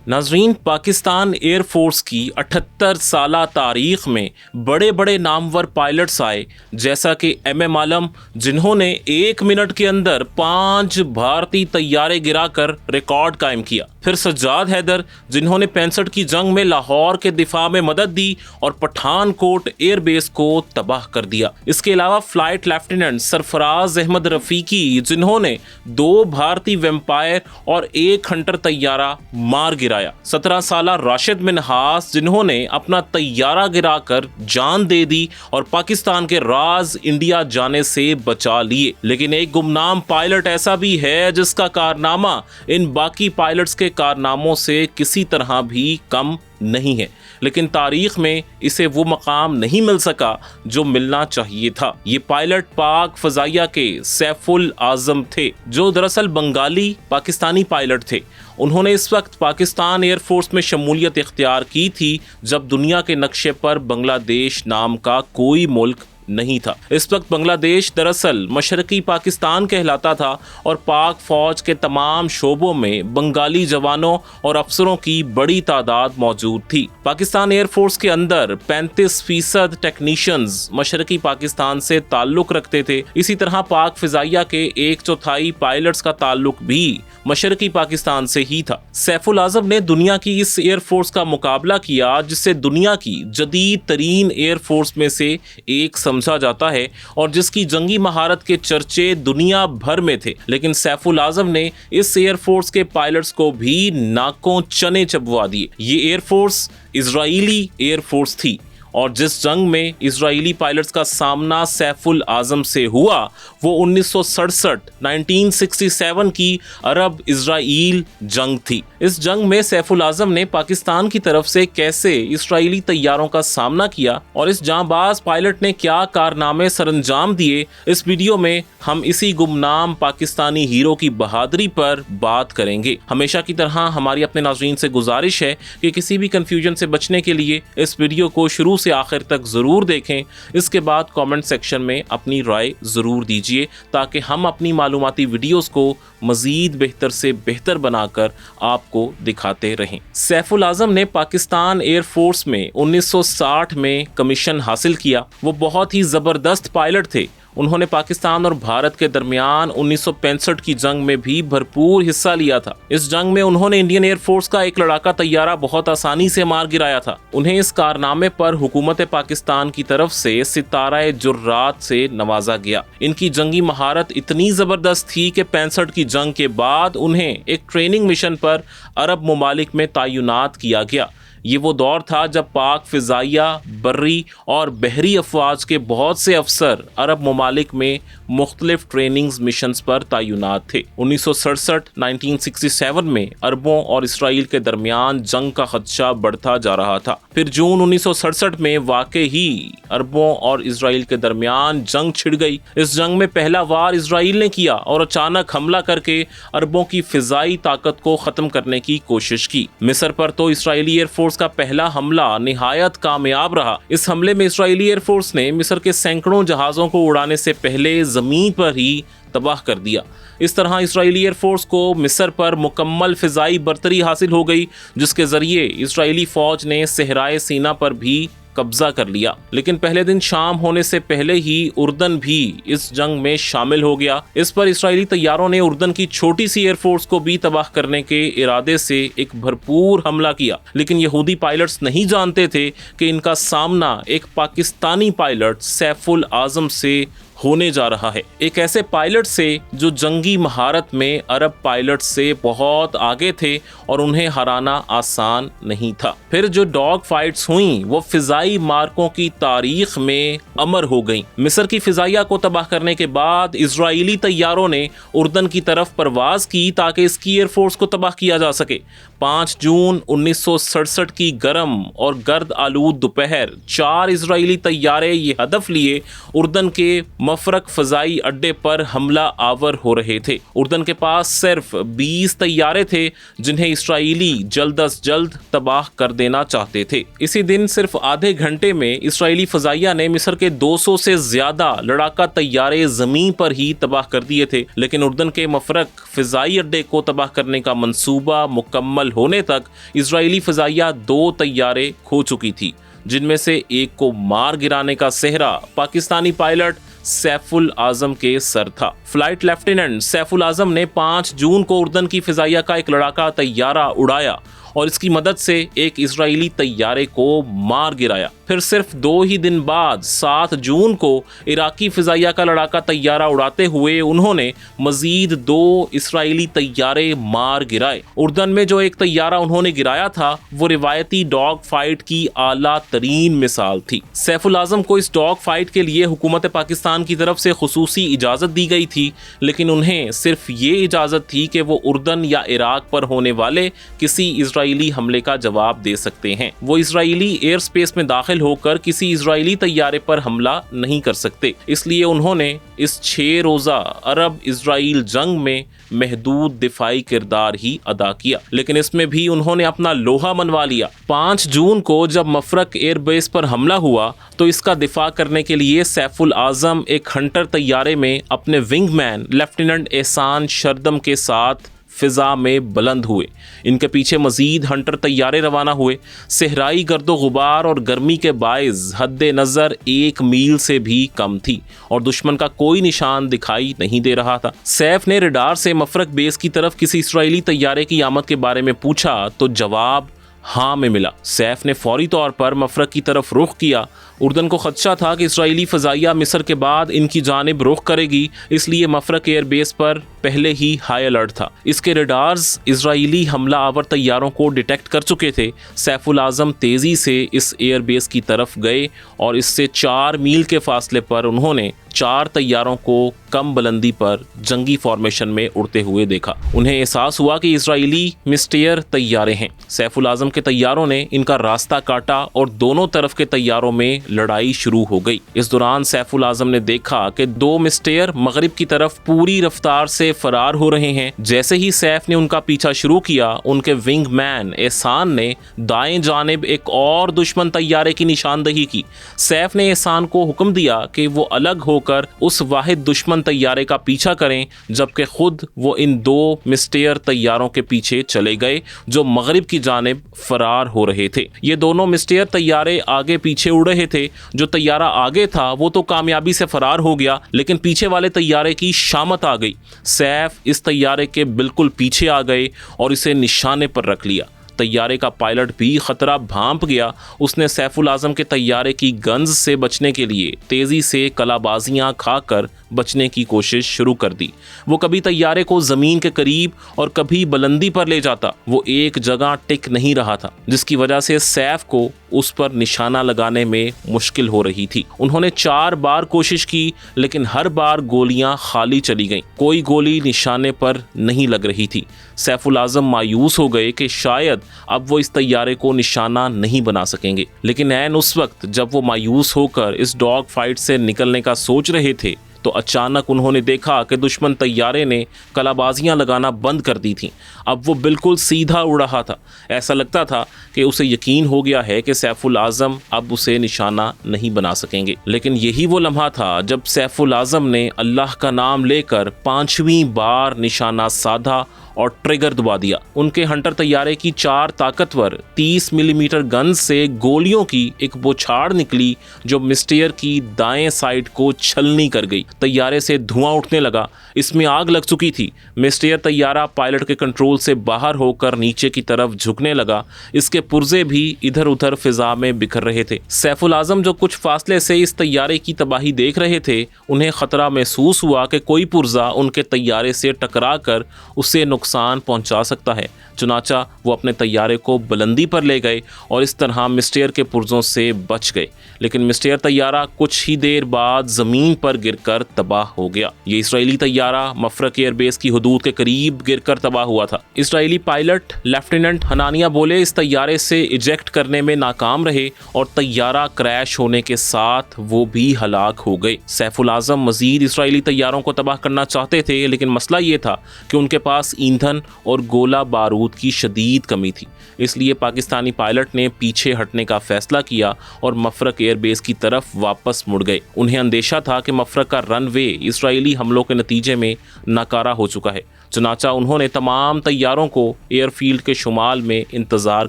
नाजरीन, Pakistan air force की 78 साला तारीख में बड़े बड़े नामवर पायलट्स आए, जैसा कि एम आलम, जिन्होंने 1 मिनट के अंदर 5 भारतीय तैयारे गिराकर रिकॉर्ड कायम किया। फिर सज्जाद हैदर, जिन्होंने 65 की जंग में लाहौर के दिफा में मदद दी और पठानकोट एयर बेस को तबाह कर दिया। इसके अलावा फ्लाइट लेफ्टिनेंट सरफराज अहमद रफीकी, जिन्होंने 2 भारतीय वेम्पायर और 1 हंटर तैयारा मार गिराया। 17 साला राशिद मिन्हास, जिन्होंने अपना तैयारा गिराकर जान दे दी और पाकिस्तान के राज इंडिया जाने से बचा लिए। लेकिन एक गुमनाम पायलट ऐसा भी है जिसका कारनामा इन बाकी पायलट्स के कारनामों से किसी तरह भी कम नहीं है, लेकिन तारीख में इसे वो मकाम नहीं मिल सका जो मिलना चाहिए था। ये पायलट पाक फजाइया के सैफुल आजम थे, जो दरअसल बंगाली पाकिस्तानी पायलट थे। उन्होंने इस वक्त पाकिस्तान एयर फोर्स में शमूलियत इख्तियार की थी जब दुनिया के नक्शे पर बांग्लादेश नाम का कोई मुल्क नहीं था। इस वक्त बांग्लादेश दरअसल मशरकी पाकिस्तान कहलाता था और पाक फौज के तमाम शोबों में बंगाली जवानों और अफसरों की बड़ी तादाद मौजूद थी। पाकिस्तान एयर फोर्स के अंदर 35% टेक्नीशियंस मशरकी पाकिस्तान से ताल्लुक रखते थे। इसी तरह पाक फिजाइया के 1/4 पायलट्स का ताल्लुक भी मशरकी पाकिस्तान से ही था। सैफुल आजम ने दुनिया की इस एयर फोर्स का मुकाबला किया जिसे दुनिया की जदीद तरीन एयर फोर्स में से एक समझा जाता है और जिसकी जंगी महारत के चर्चे दुनिया भर में थे। लेकिन सैफुल आजम ने इस एयर फोर्स के पायलट्स को भी नाकों चने चबवा दिए। ये air force Israeli air force थी और जिस जंग में इजरायली पायलट्स का सामना सैफुल आजम से हुआ वो 1967 की अरब इजराइल जंग थी। इस जंग में सैफुल आजम ने पाकिस्तान की तरफ से कैसे इजरायली तैयारों का सामना किया और इस जांबाज पायलट ने क्या कारनामे सरंजाम दिए, इस वीडियो में हम इसी गुमनाम पाकिस्तानी हीरो की बहादुरी पर बात करेंगे। हमेशा की तरह हमारी अपने नाज़रीन से गुजारिश है कि किसी भी कंफ्यूजन से बचने के लिए इस वीडियो को शुरू से आखिर तक जरूर देखें। इसके बाद कमेंट सेक्शन में अपनी राय जरूर दीजिए ताकि हम अपनी मालूमाती वीडियोस को मजीद बेहतर से बेहतर बनाकर आपको दिखाते रहें। सैफुल आजम ने पाकिस्तान एयर फोर्स में 1960 में कमीशन हासिल किया। वो बहुत ही जबरदस्त पायलट थे। उन्होंने पाकिस्तान और भारत के दरमियान 1965 की जंग में भी भरपूर हिस्सा लिया था। इस जंग में उन्होंने इंडियन एयर फोर्स का एक लड़ाका तैयारा बहुत आसानी से मार गिराया था। उन्हें इस कारनामे पर हुकूमत पाकिस्तान की तरफ से सितारा जुर्रात से नवाजा गया। इनकी जंगी महारत इतनी जबरदस्त थी कि 65 की जंग के बाद उन्हें एक ट्रेनिंग मिशन पर अरब ममालिक में तैनात किया गया। ये वो दौर था जब पाक फिजाइया, बर्री और बहरी अफवाज के बहुत से अफसर अरब ममालिक में मुख्तलिफ ट्रेनिंग्स मिशंस पर तैनात थे। 1967 में अरबों और इसराइल के दरमियान जंग का खदशा बढ़ता जा रहा था। फिर जून 1967 में वाकई ही अरबों और इसराइल के दरमियान जंग छिड़ गई। इस जंग में पहला वार इसराइल ने किया और अचानक हमला करके अरबों की फिजाई ताकत को खत्म करने की कोशिश की। मिस्र पर तो इसराइली एयरफोर्स का पहला हमला निहायत कामयाब रहा। इस हमले में इसराइली एयरफोर्स ने मिस्र के सैकड़ों जहाजों को उड़ाने से पहले जमीन पर ही तबाह कर दिया। इस तरह इसराइली एयरफोर्स को मिस्र पर मुकम्मल फिजाई बर्तरी हासिल हो गई, जिसके जरिए इसराइली फौज ने सहराए सीना पर भी कब्जा कर लिया। लेकिन पहले दिन शाम होने से पहले ही उर्दन भी इस जंग में शामिल हो गया। इस पर इसराइली तैयारों ने उर्दन की छोटी सी एयरफोर्स को भी तबाह करने के इरादे से एक भरपूर हमला किया। लेकिन यहूदी पायलट्स नहीं जानते थे कि इनका सामना एक पाकिस्तानी पायलट सैफुल आजम से होने जा रहा है, एक ऐसे पायलट से जो जंगी महारत में अरब पायलट से बहुत आगे थे और उन्हें हराना आसान नहीं था। फिर जो डॉग फाइट्स हुई वो फिजाई मार्कों की तारीख में अमर हो गईं। मिस्र की फिजाइया को तबाह करने के बाद इजरायली तैयारों ने उर्दन की तरफ परवाज की ताकि इसकी एयरफोर्स को तबाह किया जा सके। 5 जून 1967 की गर्म और गर्द आलूद दोपहर 4 इजरायली तैयारे ये हदफ लिए उर्दन के मफरक फजाई अड्डे पर हमला आवर हो रहे थे। उर्दन के पास सिर्फ 20 तैयारे थे जिन्हें इसराइली जल्द अज जल्द तबाह कर देना चाहते थे। इसी दिन सिर्फ आधे घंटे में इसराइली फजाइया ने मिस्र के 200 से ज्यादा लड़ाका तैयारे जमीन पर ही तबाह कर दिए थे। लेकिन उर्दन के मफरक फिजाई अड्डे को तबाह करने का मंसूबा मुकम्मल مکمل ہونے تک اسرائیلی فضائیہ 2 طیارے کھو چکی تھی، جن میں سے ایک کو مار گرانے کا سہرا پاکستانی پائلٹ سیف الاعظم کے سر تھا۔ فلائٹ لیفٹیننٹ سیف الاعظم نے 5 جون کو اردن کی فضائیہ کا ایک لڑاکا طیارہ اڑایا اور اس کی مدد سے ایک اسرائیلی طیارے کو مار گرایا۔ پھر صرف 2 ہی دن بعد 7 جون کو عراقی فضائیہ کا لڑاکا طیارہ اڑاتے ہوئے انہوں نے مزید 2 اسرائیلی طیارے مار گرائے۔ اردن میں جو ایک طیارہ انہوں نے گرایا تھا وہ روایتی ڈاگ فائٹ کی اعلیٰ ترین مثال تھی۔ سیف الاعظم کو اس ڈاگ فائٹ کے لیے حکومت پاکستان کی طرف سے خصوصی اجازت دی گئی تھی، لیکن انہیں صرف یہ اجازت تھی کہ وہ اردن یا عراق پر ہونے والے کسی اسرائیلی حملے کا جواب دے سکتے ہیں۔ وہ اسرائیلی ایئر سپیس میں داخل ہو کر کسی اسرائیلی طیارے پر حملہ نہیں کر سکتے، اس لیے انہوں نے اس 6 روزہ عرب اسرائیل جنگ میں محدود دفاعی کردار ہی ادا کیا، لیکن اس میں بھی انہوں نے اپنا لوہا منوا لیا۔ 5 جون کو جب مفرق ایئر بیس پر حملہ ہوا تو اس کا دفاع کرنے کے لیے سیف الاعظم ایک ہنٹر طیارے میں اپنے ونگ مین لیفٹیننٹ احسان شردم کے ساتھ فضا میں بلند ہوئے۔ ان کے پیچھے مزید ہنٹر طیارے روانہ ہوئے۔ صحرائی گرد و غبار اور گرمی کے باعث حد نظر 1 میل سے بھی کم تھی اور دشمن کا کوئی نشان دکھائی نہیں دے رہا تھا۔ سیف نے ریڈار سے مفرق بیس کی طرف کسی اسرائیلی طیارے کی آمد کے بارے میں پوچھا تو جواب ہاں میں ملا۔ سیف نے فوری طور پر مفرق کی طرف رخ کیا۔ اردن کو خدشہ تھا کہ اسرائیلی فضائیہ مصر کے بعد ان کی جانب رخ کرے گی، اس لیے مفرق ایئر بیس پر پہلے ہی ہائی الرٹ تھا۔ اس کے ریڈارز اسرائیلی حملہ آور طیاروں کو ڈیٹیکٹ کر چکے تھے۔ سیف الاعظم تیزی سے اس ایئر بیس کی طرف گئے اور اس سے 4 میل کے فاصلے پر انہوں نے 4 طیاروں کو کم بلندی پر جنگی فارمیشن میں اڑتے ہوئے دیکھا۔ انہیں احساس ہوا کہ اسرائیلی مسٹیئر طیارے ہیں۔ سیف الاعظم کے طیاروں نے ان کا راستہ کاٹا اور دونوں طرف کے طیاروں میں لڑائی شروع ہو گئی۔ اس دوران سیف الاعظم نے دیکھا کہ 2 مسٹیئر مغرب کی طرف پوری رفتار سے فرار ہو رہے ہیں۔ جیسے ہی سیف نے ان کا پیچھا شروع کیا، ان کے ونگ مین احسان نے دائیں جانب ایک اور دشمن طیارے کی نشاندہی کی۔ سیف نے احسان کو حکم دیا کہ وہ الگ ہو کر اس واحد دشمن طیارے کا پیچھا کریں، جبکہ خود وہ ان 2 مسٹیئر طیاروں کے پیچھے چلے گئے جو مغرب کی جانب فرار ہو رہے تھے۔ یہ دونوں مسٹیئر طیارے آگے پیچھے اڑ رہے تھے۔ جو طیارہ آگے تھا وہ تو کامیابی سے فرار ہو گیا، لیکن پیچھے والے طیارے کی شامت آ گئی۔ سیف اس طیارے کے بالکل پیچھے آ گئے اور اسے نشانے پر رکھ لیا۔ طیارے کا پائلٹ بھی خطرہ بھانپ گیا۔ اس نے سیف الاعظم کے طیارے کی گنز سے بچنے کے لیے تیزی سے کلا بازیاں کھا کر بچنے کی کوشش شروع کر دی۔ وہ کبھی طیارے کو زمین کے قریب اور کبھی بلندی پر لے جاتا۔ وہ ایک جگہ ٹک نہیں رہا تھا، جس کی وجہ سے سیف کو اس پر نشانہ لگانے میں مشکل ہو رہی تھی۔ انہوں نے 4 بار کوشش کی، لیکن ہر بار گولیاں خالی چلی گئیں۔ کوئی گولی نشانے پر نہیں لگ رہی تھی۔ سیف الاعظم مایوس ہو گئے کہ شاید اب وہ اس طیارے کو نشانہ نہیں بنا سکیں گے، لیکن عین اس وقت جب وہ مایوس ہو کر اس ڈاگ فائٹ سے نکلنے کا سوچ رہے تھے تو اچانک انہوں نے دیکھا کہ دشمن طیارے نے کلا بازیاں لگانا بند کر دی تھیں۔ اب وہ بالکل سیدھا اڑ رہا تھا۔ ایسا لگتا تھا کہ اسے یقین ہو گیا ہے کہ سیف الاعظم اب اسے نشانہ نہیں بنا سکیں گے۔ لیکن یہی وہ لمحہ تھا جب سیف الاعظم نے اللہ کا نام لے کر 5ویں بار نشانہ سادھا اور ٹریگر دبا دیا۔ ان کے ہنٹر طیارے کی 4 طاقتور 30 ملی میٹر گنز سے گولیوں کی ایک بوچھاڑ نکلی جو مسٹیئر کی دائیں سائڈ کو چھلنی کر گئی۔ طیارے سے دھواں اٹھنے لگا، اس میں آگ لگ چکی تھی۔ مسٹیئر طیارہ پائلٹ کے کنٹرول سے باہر ہو کر نیچے کی طرف جھکنے لگا، اس کے پرزے بھی ادھر ادھر فضا میں بکھر رہے تھے۔ سیف الاعظم جو کچھ فاصلے سے اس طیارے کی تباہی دیکھ رہے تھے، انہیں خطرہ محسوس ہوا کہ کوئی پرزہ ان کے طیارے سے ٹکرا کر اسے نقصان پہنچا سکتا ہے۔ چنانچہ وہ اپنے طیارے کو بلندی پر لے گئے اور اس طرح مسٹیئر کے پرزوں سے بچ گئے، لیکن مسٹیئر طیارہ کچھ ہی دیر بعد زمین پر گر کر تباہ ہو گیا۔ یہ اسرائیلی طیارہ مفرق ایئر بیس کی حدود کے قریب گر کر تباہ ہوا تھا۔ اسرائیلی پائلٹ لیفٹیننٹ حنانیہ بولے اس طیارے سے ایجیکٹ کرنے میں ناکام رہے اور طیارہ کریش ہونے کے ساتھ وہ بھی ہلاک ہو گئے۔ سیف الاعظم مزید اسرائیلی طیاروں کو تباہ کرنا چاہتے تھے، لیکن مسئلہ یہ تھا کہ ان کے پاس ایندھن اور گولہ بارود کی شدید کمی تھی۔ اس لیے پاکستانی پائلٹ نے پیچھے ہٹنے کا فیصلہ کیا اور مفرق ایئر بیس کی طرف واپس مڑ گئے۔ انہیں اندیشہ تھا کہ مفرق کا رن وے اسرائیلی حملوں کے نتیجے میں ناکارہ ہو چکا ہے، चुनाचा उन्होंने तमाम तैयारों को एयरफील्ड के शुमाल में इंतज़ार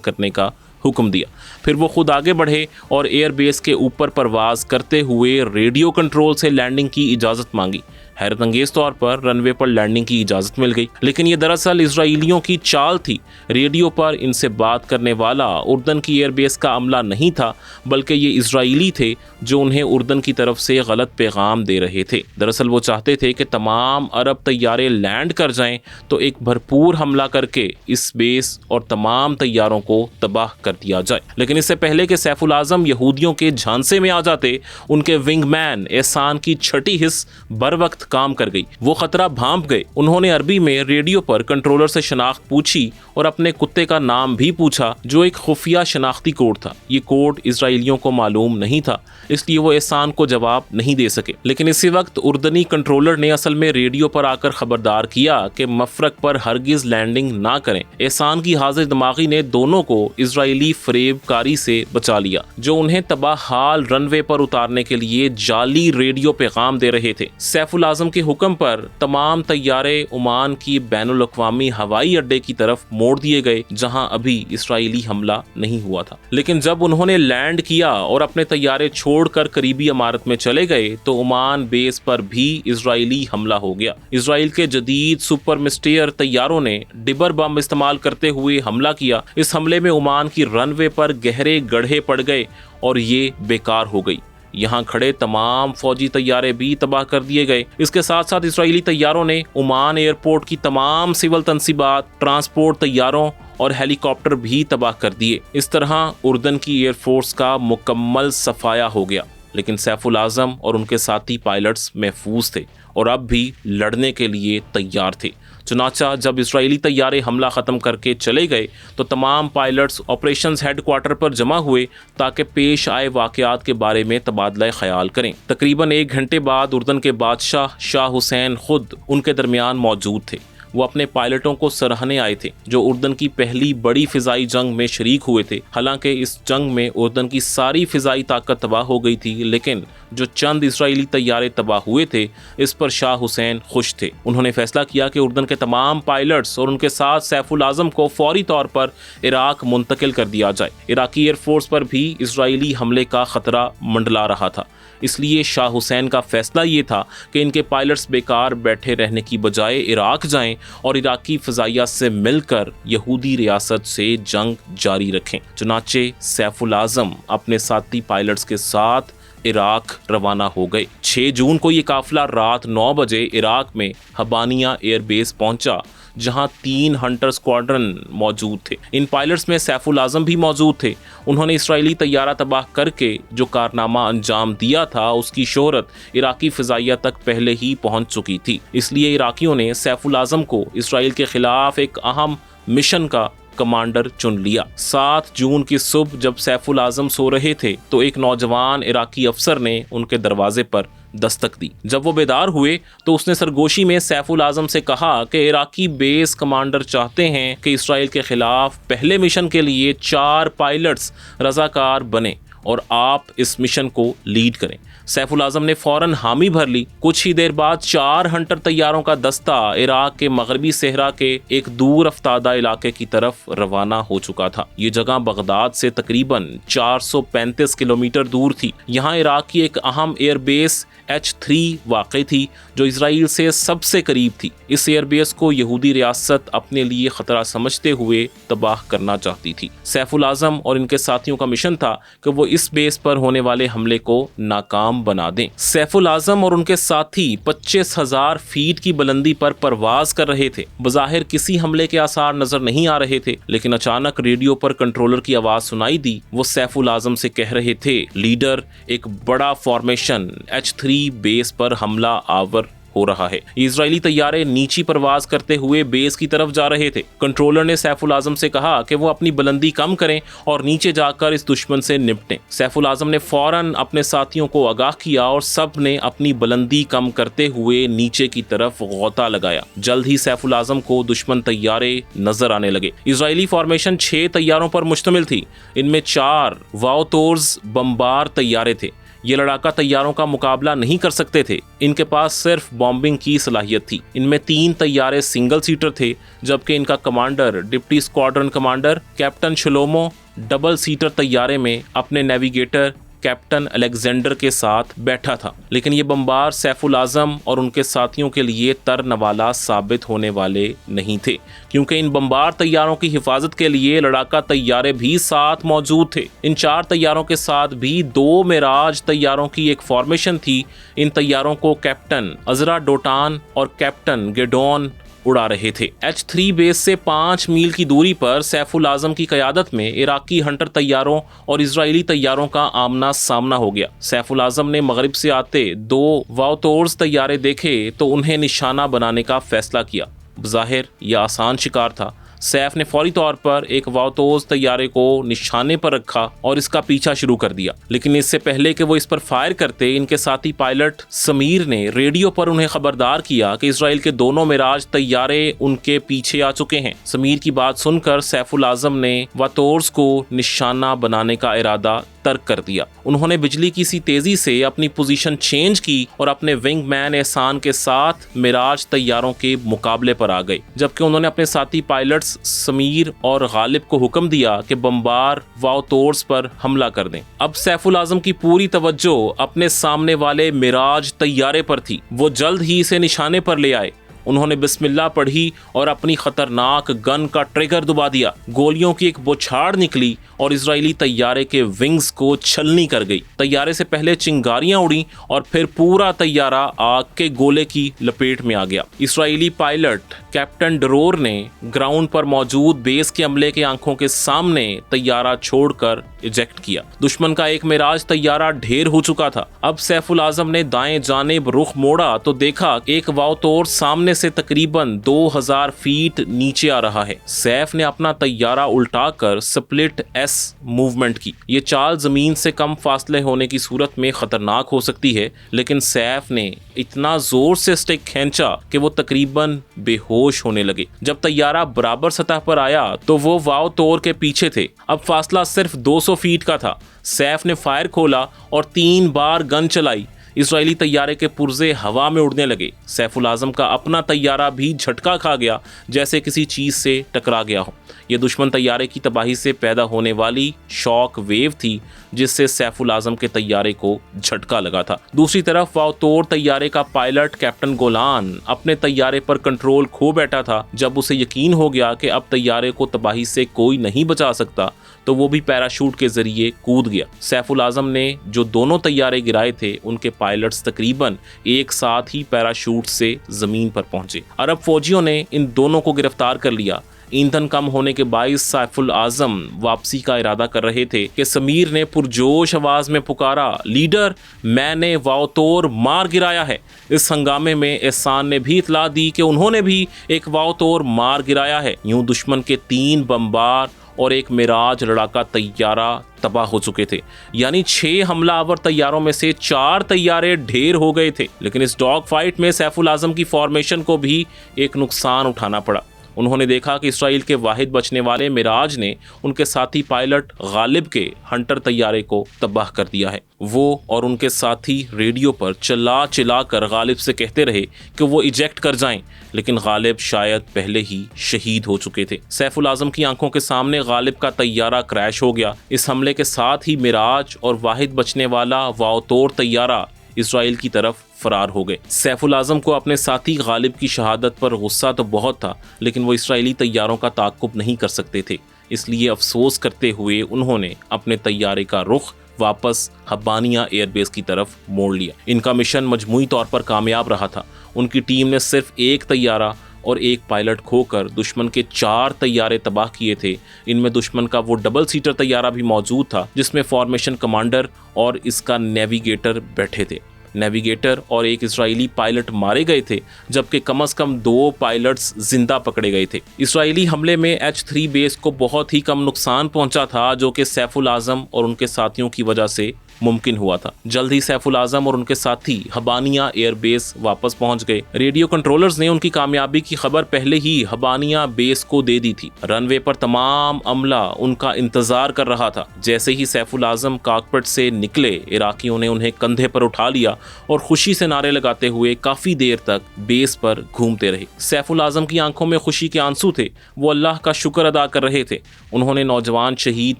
करने का हुक्म दिया। फिर वो खुद आगे बढ़े और एयरबेस के ऊपर परवाज करते हुए रेडियो कंट्रोल से लैंडिंग की इजाज़त मांगी। हैरत अंगेज तौर पर रनवे पर लैंडिंग की इजाज़त मिल गई, लेकिन ये दरअसल इजराइलियों की चाल थी। रेडियो पर इनसे बात करने वाला उर्दन की एयरबेस का अमला नहीं था, बल्कि ये इजराइली थे जो उन्हें उर्दन की तरफ से गलत पैगाम दे रहे थे। दरअसल वो चाहते थे कि तमाम अरब तैयारे लैंड कर जाएं तो एक भरपूर हमला करके इस बेस और तमाम तैयारों को तबाह कर दिया जाए। लेकिन इससे पहले कि सैफुल आज़म यहूदियों के झांसे में आ जाते, उनके विंगमैन एहसान की छठी हिस्स बर वक्त काम कर गई। वो खतरा भांप गए। उन्होंने अरबी में रेडियो पर कंट्रोलर से शनाख्त पूछी और अपने कुत्ते का नाम भी पूछा, जो एक खुफिया शनाख्ती कोड था। ये कोड इजराइलियों को मालूम नहीं था, इसलिए वो एहसान को जवाब नहीं दे सके। लेकिन इसी वक्त उर्दनी कंट्रोलर ने असल में रेडियो पर आकर खबरदार किया कि मफरक पर हरगिज लैंडिंग ना करें। एहसान की हाजिर दिमागी ने दोनों को इजरायली फरेबकारी से बचा लिया, जो उन्हें तबाहाल रनवे पर उतारने के लिए जाली रेडियो पैगाम दे रहे थे। सैफुल आज़म के हुक्म पर तमाम तैयारे ओमान की बैनुल अक़वामी हवाई अड्डे की तरफ मोड़ दिए गए, जहां अभी इस्राएली हमला नहीं हुआ था। लेकिन जब उन्होंने लैंड किया और अपने तैयारे छोड़कर करीबी इमारत में चले गए तो ओमान बेस पर भी इजरायली हमला हो गया। इजराइल के जदीद सुपर मिस्टेयर तैयारों ने डिबर बम इस्तेमाल करते हुए हमला किया। इस हमले में ओमान की रनवे पर गहरे गड्ढे पड़ गए और ये बेकार हो गई। यहाँ खड़े तमाम फौजी तैयारे भी तबाह कर दिए गए। इसके साथ साथ इजरायली तैयारों ने ओमान एयरपोर्ट की तमाम सिविल तंसीबात, ट्रांसपोर्ट तैयारों और हेलीकॉप्टर भी तबाह कर दिए। इस तरह उर्दन की एयरफोर्स का मुकम्मल सफाया हो गया। लेकिन सैफुल आज़म और उनके साथी पायलट्स महफूज थे और अब भी लड़ने के लिए तैयार थे। चुनाचा जब इजरायली तैयारे हमला ख़त्म करके चले गए तो तमाम पायलट्स ऑपरेशंस हेडक्वार्टर पर जमा हुए ताकि पेश आए वाक़यात के बारे में तबादला ख्याल करें। तकरीबन 1 घंटे बाद उर्दन के बादशाह शाह हुसैन खुद उनके दरमियान मौजूद थे। वो अपने पायलटों को सराहने आए थे जो उर्दन की पहली बड़ी फिजाई जंग में शरीक हुए थे। हालांकि इस जंग में उर्दन की सारी फिजाई ताकत तबाह हो गई थी, लेकिन जो चंद इजरायली तैयारे तबाह हुए थे इस पर शाह हुसैन खुश थे। उन्होंने फैसला किया कि उर्दन के तमाम पायलट्स और उनके साथ सैफुल आज़म को फौरी तौर पर इराक मुंतकिल कर दिया जाए। इराकी एयरफोर्स पर भी इजरायली हमले का खतरा मंडला रहा था, इसलिए शाह हुसैन का फैसला ये था कि इनके पायलट्स बेकार बैठे रहने की बजाय इराक जाएं और इराकी फ़ज़ाइया से मिलकर यहूदी रियासत से जंग जारी रखें। चुनाचे सैफुल आज़म अपने साथी पायलट्स के साथ इराक रवाना हो गए। 6 जून को ये काफिला रात 9 बजे इराक में हबानिया एयरबेस पहुंचा, जहां 3 हंटर स्क्वाड्रन मौजूद थे। इन पायलट्स में सैफुल आज़म भी मौजूद थे। उन्होंने इस्राएली तैयारा तबाह करके जो कारनामा अंजाम दिया था उसकी शोहरत इराकी फ़ज़ाइया तक पहले ही पहुंच चुकी थी। इसलिए इराकियों ने सैफुल आज़म को इस्राएल के खिलाफ एक अहम मिशन का कमांडर चुन लिया। 7 जून की सुबह जब सैफुल आज़म सो रहे थे तो एक नौजवान इराकी अफसर ने उनके दरवाजे पर दस्तक दी। जब वो बेदार हुए तो उसने सरगोशी में सैफुल आज़म से कहा कि इराकी बेस कमांडर चाहते हैं कि इसराइल के खिलाफ पहले मिशन के लिए 4 पायलट्स रज़ाकार बने और आप इस मिशन को लीड करें। सैफुल आज़म ने फ़ौरन हामी भर ली। कुछ ही देर बाद 4 हंटर तैयारों का दस्ता इराक के मगरबी सहरा के एक दूर अफ्तादा इलाके की तरफ रवाना हो चुका था। ये जगह बगदाद से तकरीबन 435 किलोमीटर दूर थी। यहाँ इराक की एक अहम एयरबेस H3 वाक़ई थी जो इसराइल से सबसे करीब थी। इस एयरबेस को यहूदी रियासत अपने लिए ख़तरा समझते हुए तबाह करना चाहती थी। सैफुल आज़म और इनके साथियों का मिशन था कि वो इस बेस पर होने वाले हमले को नाकाम बना दें। सैफुल आज़म और उनके साथी 25,000 फीट की बुलंदी पर परवाज कर रहे थे। बज़ाहिर किसी हमले के आसार नजर नहीं आ रहे थे, लेकिन अचानक रेडियो पर कंट्रोलर की आवाज़ सुनाई दी। वो सैफुल आज़म से कह रहे थे, लीडर, एक बड़ा फॉर्मेशन H3 बेस पर हमला आवर हो रहा है। इजरायली तैयारे नीची परवाज करते हुए बेस की तरफ जा रहे थे। कंट्रोलर ने सैफुल आज़म से कहा कि वो अपनी बुलंदी कम करें और नीचे जाकर इस दुश्मन से निपटें। सैफुल आज़म ने फौरन अपने साथियों को आगाह किया और सब ने अपनी बुलंदी कम करते हुए नीचे की तरफ गौता लगाया। जल्द ही सैफुल आज़म को दुश्मन तैयारे नजर आने लगे। इजरायली फॉर्मेशन 6 तैयारों पर मुश्तमिल थी। इनमें 4 वाओतोर्स बमबार तैयारे थे। یہ لڑاکا طیاروں کا مقابلہ نہیں کر سکتے تھے، ان کے پاس صرف بامبنگ کی صلاحیت تھی۔ ان میں 3 طیارے سنگل سیٹر تھے، جبکہ ان کا commander deputy squadron commander captain Shlomo double seater طیارے میں اپنے نیویگیٹر کیپٹن الیگزینڈر کے ساتھ بیٹھا تھا۔ لیکن یہ بمبار سیف الاعظم اور ان کے ساتھیوں کے لیے ترنوالا ثابت ہونے والے نہیں تھے، کیونکہ ان بمبار طیاروں کی حفاظت کے لیے لڑاکا طیارے بھی ساتھ موجود تھے۔ ان 4 طیاروں کے ساتھ بھی 2 معراج طیاروں کی ایک فارمیشن تھی۔ ان طیاروں کو کیپٹن عزرا ڈوٹان اور کیپٹن گیڈون اڑا رہے تھے۔ H-3 بیس سے 5 میل کی دوری پر سیف الاعظم کی قیادت میں عراقی ہنٹر طیاروں اور اسرائیلی طیاروں کا آمنا سامنا ہو گیا۔ سیف الاعظم نے مغرب سے آتے 2 واؤتورز طیارے دیکھے تو انہیں نشانہ بنانے کا فیصلہ کیا۔ بظاہر یہ آسان شکار تھا۔ سیف نے فوری طور پر ایک واؤتوز طیارے کو نشانے پر رکھا اور اس کا پیچھا شروع کر دیا، لیکن اس سے پہلے کہ وہ اس پر فائر کرتے، ان کے ساتھی پائلٹ سمیر نے ریڈیو پر انہیں خبردار کیا کہ اسرائیل کے دونوں معراج طیارے ان کے پیچھے آ چکے ہیں۔ سمیر کی بات سن کر سیف الاعظم نے واؤتورز کو نشانہ بنانے کا ارادہ ترک کر دیا۔ انہوں نے بجلی کی سی تیزی سے اپنی پوزیشن چینج کی اور اپنے ونگ مین احسان کے ساتھ معراج طیاروں کے مقابلے پر آ گئے، جبکہ انہوں نے اپنے ساتھی پائلٹس سمیر اور غالب کو حکم دیا کہ بمبار واؤتورز پر حملہ کر دیں۔ اب سیف الاعظم کی پوری توجہ اپنے سامنے والے معراج طیارے پر تھی۔ وہ جلد ہی اسے نشانے پر لے آئے۔ انہوں نے بسم اللہ پڑھی اور اپنی خطرناک گن کا ٹریگر دبا دیا۔ گولیوں کی ایک بوچھاڑ نکلی اور اسرائیلی طیارے کے ونگز کو چھلنی کر گئی۔ طیارے سے پہلے چنگاریاں اڑیں اور پھر پورا طیارہ آگ کے گولے کی لپیٹ میں آ گیا۔ اسرائیلی پائلٹ کیپٹن ڈرور نے گراؤنڈ پر موجود بیس کے عملے کے آنکھوں کے سامنے طیارہ چھوڑ کر ایجیکٹ کیا۔ دشمن کا ایک معراج طیارہ ڈھیر ہو چکا تھا۔ اب سیف الاعظم نے دائیں جانب رخ موڑا تو دیکھا ایک واؤتور سامنے سے تقریباً 2000 فیٹ نیچے آ رہا ہے۔ سیف نے اپنا طیارہ الٹا کر سپلٹ ایس موومنٹ کی۔ یہ چال زمین سے کم فاصلے ہونے کی صورت میں خطرناک ہو سکتی ہے، لیکن سیف نے اتنا زور سے سٹک کھینچا کہ وہ تقریباً بے ہوش ہونے لگے۔ جب طیارہ برابر سطح پر آیا تو وہ واؤ تور کے پیچھے تھے۔ اب فاصلہ صرف 200 فیٹ کا تھا۔ سیف نے فائر کھولا اور 3 بار گن چلائی۔ اسرائیلی طیارے کے پرزے ہوا میں اڑنے لگے۔ سیف الاعظم کا اپنا طیارہ بھی جھٹکا کھا گیا، جیسے کسی چیز سے ٹکرا گیا ہو۔ یہ دشمن طیارے کی تباہی سے پیدا ہونے والی شاک ویو تھی، جس سے سیف الاعظم کے طیارے کو جھٹکا لگا تھا۔ دوسری طرف واؤتور طیارے کا پائلٹ کیپٹن گولان اپنے طیارے پر کنٹرول کھو بیٹھا تھا۔ جب اسے یقین ہو گیا کہ اب طیارے کو تباہی سے کوئی نہیں بچا سکتا تو وہ بھی پیراشوٹ کے ذریعے کود گیا۔ سیف الاعظم نے جو دونوں طیارے گرائے تھے ان کے پائلٹس تقریباً ایک ساتھ ہی پیراشوٹ سے زمین پر پہنچے۔ عرب فوجیوں نے ان دونوں کو گرفتار کر لیا۔ ایندھن کم ہونے کے باعث سیف الاعظم واپسی کا ارادہ کر رہے تھے کہ سمیر نے پرجوش آواز میں پکارا، لیڈر، میں نے واؤتور مار گرایا ہے۔ اس ہنگامے میں احسان نے بھی اطلاع دی کہ انہوں نے بھی ایک واؤتور مار گرایا ہے۔ یوں دشمن کے 3 بمبار اور ایک معراج لڑاکا طیارہ تباہ ہو چکے تھے، یعنی 6 حملہ آور طیاروں میں سے 4 طیارے ڈھیر ہو گئے تھے۔ لیکن اس ڈاگ فائٹ میں سیف الاعظم کی فارمیشن کو بھی ایک نقصان اٹھانا پڑا۔ انہوں نے دیکھا کہ اسرائیل کے واحد بچنے والے معراج نے ان کے ساتھی پائلٹ غالب کے ہنٹر طیارے کو تباہ کر دیا ہے۔ وہ اور ان کے ساتھی ریڈیو پر چلا کر غالب سے کہتے رہے کہ وہ ایجیکٹ کر جائیں، لیکن غالب شاید پہلے ہی شہید ہو چکے تھے۔ سیف الاعظم کی آنکھوں کے سامنے غالب کا طیارہ کریش ہو گیا۔ اس حملے کے ساتھ ہی معراج اور واحد بچنے والا واؤتور طیارہ اسرائیل کی طرف فرار ہو گئے۔ سیف الاعظم کو اپنے ساتھی غالب کی شہادت پر غصہ تو بہت تھا، لیکن وہ اسرائیلی طیاروں کا تعاقب نہیں کر سکتے تھے۔ اس لیے افسوس کرتے ہوئے انہوں نے اپنے طیارے کا رخ واپس ہبانیہ ایئر بیس کی طرف موڑ لیا۔ ان کا مشن مجموعی طور پر کامیاب رہا تھا۔ ان کی ٹیم نے صرف ایک طیارہ اور ایک پائلٹ کھو کر دشمن کے 4 طیارے تباہ کیے تھے۔ ان میں دشمن کا وہ ڈبل سیٹر طیارہ بھی موجود تھا جس میں فارمیشن کمانڈر اور اس کا نیویگیٹر بیٹھے تھے۔ نیویگیٹر اور ایک اسرائیلی پائلٹ مارے گئے تھے، جبکہ کم از کم 2 پائلٹس زندہ پکڑے گئے تھے۔ اسرائیلی حملے میں H-3 بیس کو بہت ہی کم نقصان پہنچا تھا، جو کہ سیف الاعظم اور ان کے ساتھیوں کی وجہ سے मुमकिन हुआ था। जल्द ही सैफुल आजम और उनके साथी हबानिया एयर बेस वापस पहुंच गए। रेडियो कंट्रोलर्स ने उनकी कामयाबी की खबर पहले ही हबानिया बेस को दे दी थी। रनवे पर तमाम अमला उनका इंतजार कर रहा था। जैसे ही सैफुल आजम कॉकपिट से निकले, इराकियों ने उन्हें कंधे पर उठा लिया और खुशी से नारे लगाते हुए काफी देर तक बेस पर घूमते रहे। सैफुल आजम की आंखों में खुशी के आंसू थे। वो अल्लाह का शुक्र अदा कर रहे थे। उन्होंने नौजवान शहीद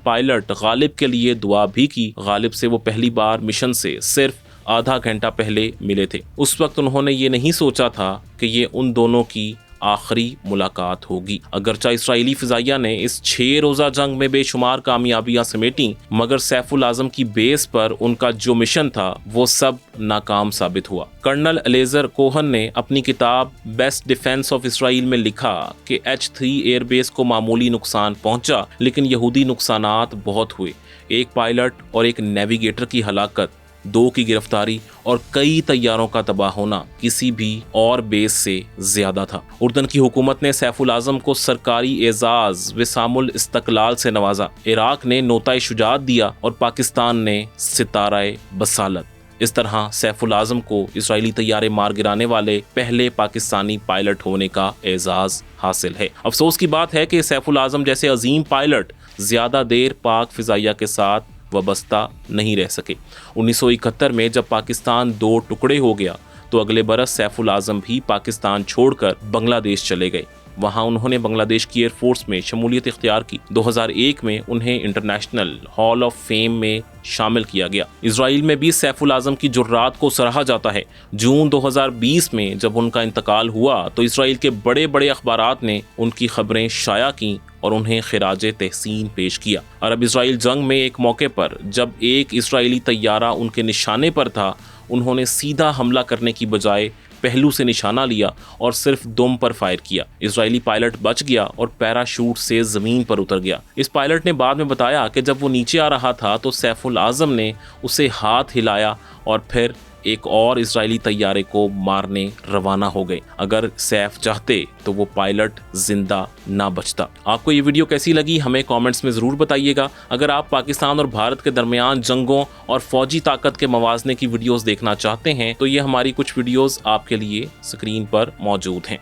पायलट गालिब के लिए दुआ भी की। गालिब से वो पहली बार मिशन से सिर्फ आधा घंटा पहले मिले थे। उस वक्त उन्होंने ये नहीं सोचा था कि ये उन दोनों की आखिरी मुलाकात होगी। अगरचा इस्राएली फिजाइया ने इस 6 रोज़ा जंग में बेशुमार कामयाबियां समेटी, मगर सैफुल आजम की बेस पर उनका जो मिशन था वो सब नाकाम साबित हुआ। कर्नल एलेजर कोहन ने अपनी किताब बेस्ट डिफेंस ऑफ इसराइल में लिखा कि H-3 एयरबेस को मामूली नुकसान पहुंचा, लेकिन यहूदी नुकसानात बहुत हुए। एक पायलट और एक नेविगेटर की हलाकत, 2 की गिरफ्तारी और कई तैयारों का तबाह होना किसी भी और बेस से ज्यादा था। उर्दन की हुकूमत ने सैफुल आजम को सरकारी एजाज विसामुल इस्तकलाल से नवाजा। इराक ने नोता शुजात दिया और पाकिस्तान ने सिताराए बसालत। इस तरह सैफुल आजम को इस्राएली तैयारे मार गिराने वाले पहले पाकिस्तानी पायलट होने का एजाज हासिल है। अफसोस की बात है कि सैफुल आजम जैसे अजीम पायलट ज्यादा देर पाक फिजाइया के साथ वाबस्ता नहीं रह सके। 1971 में जब पाकिस्तान 2 टुकड़े हो गया तो अगले बरस सैफुल आजम भी पाकिस्तान छोड़कर बांग्लादेश चले गए। वहां उन्होंने बांग्लादेश की एयरफोर्स में शमूलियत इख्तियार की। 2001 में उन्हें इंटरनेशनल हॉल ऑफ फेम में शामिल किया गया। इजराइल में भी सैफुल आजम की जुर्रात को सराहा जाता है। जून 2020 में जब उनका इंतकाल हुआ तो इजराइल के बड़े बड़े अखबारात ने उनकी खबरें शाया की और उन्हें खिराज तहसीन पेश किया। अरब इजराइल जंग में एक मौके पर जब एक इजरायली तैयारा उनके निशाने पर था, उन्होंने सीधा हमला करने की बजाय पहलू से निशाना लिया और सिर्फ दुम पर फायर किया। इजरायली पायलट बच गया और पैराशूट से जमीन पर उतर गया। इस पायलट ने बाद में बताया कि जब वो नीचे आ रहा था तो सैफुल आजम ने उसे हाथ हिलाया और फिर एक और इजरायली तैयारे को मारने रवाना हो गए। अगर सैफ चाहते तो वो पायलट जिंदा ना बचता। आपको ये वीडियो कैसी लगी हमें कमेंट्स में ज़रूर बताइएगा। अगर आप पाकिस्तान और भारत के दरमियान जंगों और फौजी ताकत के मवाजने की वीडियोस देखना चाहते हैं तो ये हमारी कुछ वीडियोस आपके लिए स्क्रीन पर मौजूद हैं।